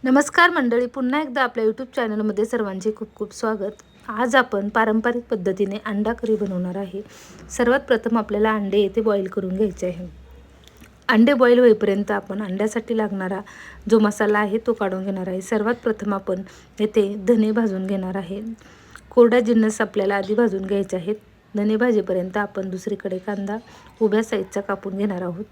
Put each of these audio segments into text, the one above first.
नमस्कार मंडळी, पुन्हा एकदा आपल्या यूट्यूब चॅनलमध्ये सर्वांचे खूप खूप स्वागत। आज आपण पारंपरिक पद्धतीने अंडा करी बनवणार आहे। सर्वात प्रथम आपल्याला अंडे येथे बॉईल करून घ्यायचे आहे। अंडे बॉईल होईपर्यंत आपण अंड्यासाठी लागणारा जो मसाला आहे तो काढून घेणार आहे। सर्वात प्रथम आपण येथे धने भाजून घेणार आहे। कोरडा जिन्नस आपल्याला आधी भाजून घ्यायचे आहेत। धने भाजेपर्यंत आपण दुसरीकडे कांदा उभ्या साईजचा कापून घेणार आहोत।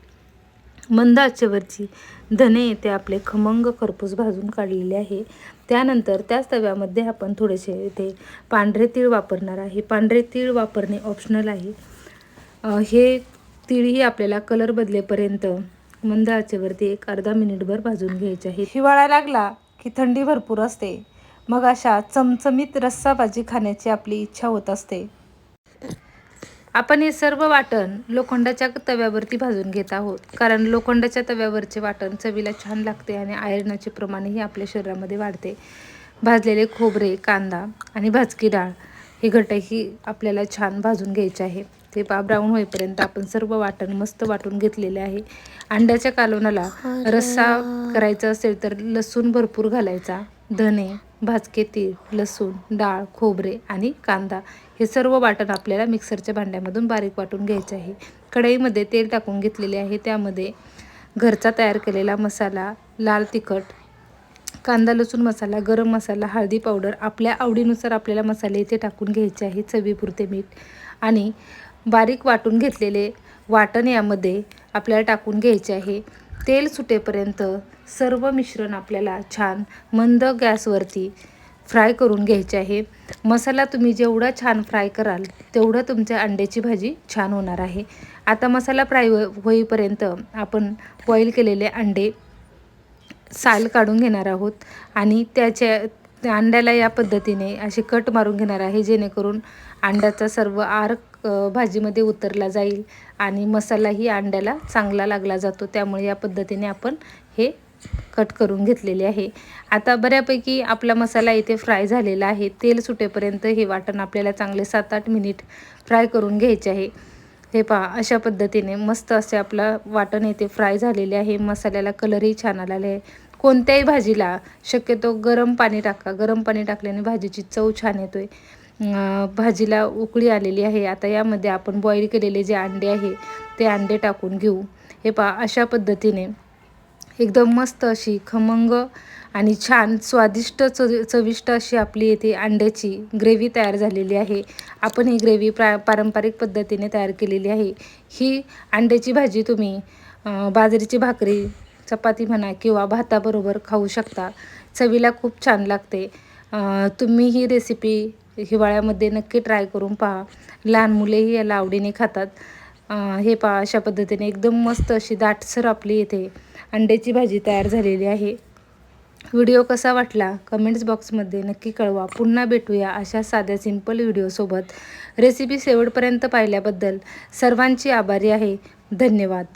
मंद आचेवरची धने येथे आपले खमंग खरपूस भाजून काढलेले आहे। त्यानंतर त्याच तव्यामध्ये आपण थोडेसे येथे पांढरे तीळ वापरणार आहे। पांढरे तीळ वापरणे ऑप्शनल आहे। हे तीळही आपल्याला कलर बदलेपर्यंत मंद आचेवरती एक अर्धा मिनिटभर भाजून घ्यायचे आहे। हिवाळा लागला की थंडी भरपूर असते, मग अशा चमचमीत रस्सा भाजी खाण्याची आपली इच्छा होत असते। आपण हे सर्व वाटण लोखंडाच्या तव्यावरती भाजून घेत आहोत, कारण लोखंडाच्या तव्यावरचे वाटण चवीला छान लागते आणि आयर्नाचे प्रमाणही आपल्या शरीरामध्ये वाढते। भाजलेले खोबरे, कांदा आणि भाजकी डाळ हे घटकही आपल्याला छान भाजून घ्यायचे आहे। ते ब्राऊन होईपर्यंत आपण सर्व वाटण मस्त वाटून घेतलेले आहे। अंड्याच्या कालवणाला रस्सा करायचा असेल तर लसूण भरपूर घालायचा। धने, भाजके तीळ, लसूण, डाळ, खोबरे आणि कांदा हे सर्व वाटण आपल्याला मिक्सरच्या भांड्यामधून बारीक वाटून घ्यायचे आहे। कढईमध्ये तेल टाकून घेतलेले आहे। त्यामध्ये घरचा तयार केलेला मसाला, लाल तिखट, कांदा लसूण मसाला, गरम मसाला, हळदी पावडर, आपल्या आवडीनुसार आपल्याला मसाले इथे टाकून घ्यायचे आहे। चवीपुरते मीठ आणि बारीक वाटून घेतलेले वाटण यामध्ये आपल्याला टाकून घ्यायचे आहे। तेल सुटेपर्यंत सर्व मिश्रण आपल्याला छान मंद गॅसवरती फ्राय करून घ्यायचे आहे। मसाला तुम्ही जेवढा छान फ्राय कराल तेवढं तुमच्या अंड्याची भाजी छान होणार आहे। आता मसाला फ्राय होईपर्यंत आपण बॉईल केलेले अंडे साल काढून घेणार आहोत आणि त्या अंड्याला या पद्धतीने असे कट मारून घेणार आहे, जेणेकरून अंड्याचा सर्व आर्क भाजीमध्ये उतरला जाईल आणि मसालाही अंड्याला चांगला लागला जातो। त्यामुळे या पद्धतीने आपण हे कट करून घेतलेले आहे। आता बऱ्यापैकी आपला मसाला इथे फ्राय झालेला आहे। तेल सुटेपर्यंत हे वाटण आपल्याला चांगले 7-8 मिनिट फ्राय करून घ्यायचे आहे। हे पहा, अशा पद्धतीने मस्त असे आपला वाटण इथे फ्राय झालेले आहे। मसाल्याला कलरही छान आलेला आहे। कोणत्याही भाजीला शक्यतो गरम पाणी टाका, गरम पाणी टाकल्याने भाजीची चव छान येतोय। भाजीला उकळी आलेली आहे। आता यामध्ये आपण बॉईल केलेले जे अंडे आहे ते अंडे टाकून घेऊ। हे पहा, अशा पद्धतीने एकदम मस्त अशी खमंग आणि छान स्वादिष्ट चविष्ट अशी आपली येथे अंड्याची ग्रेव्ही तयार झालेली आहे। आपण ही ग्रेव्ही पारंपरिक पद्धतीने तयार केलेली आहे। ही अंड्याची भाजी तुम्ही बाजरीची भाकरी, चपाती म्हणा किंवा भाताबरोबर खाऊ शकता। चवीला खूप छान लागते। तुम्ही ही रेसिपी हिवाळ्यामध्ये नक्की ट्राय करून पहा। लहान मुलेही याला आवडीने खातात। हे पहा, अशा पद्धतीने एकदम मस्त अशी दाटसर आपली इथे अंड्याची भाजी तयार झालेली आहे। व्हिडिओ कसा वाटला कमेंट्स बॉक्समध्ये नक्की कळवा। पुन्हा भेटूया अशा साध्या सिंपल व्हिडिओसोबत। रेसिपी शेवटपर्यंत पाहिल्याबद्दल सर्वांची आभारी आहे। धन्यवाद।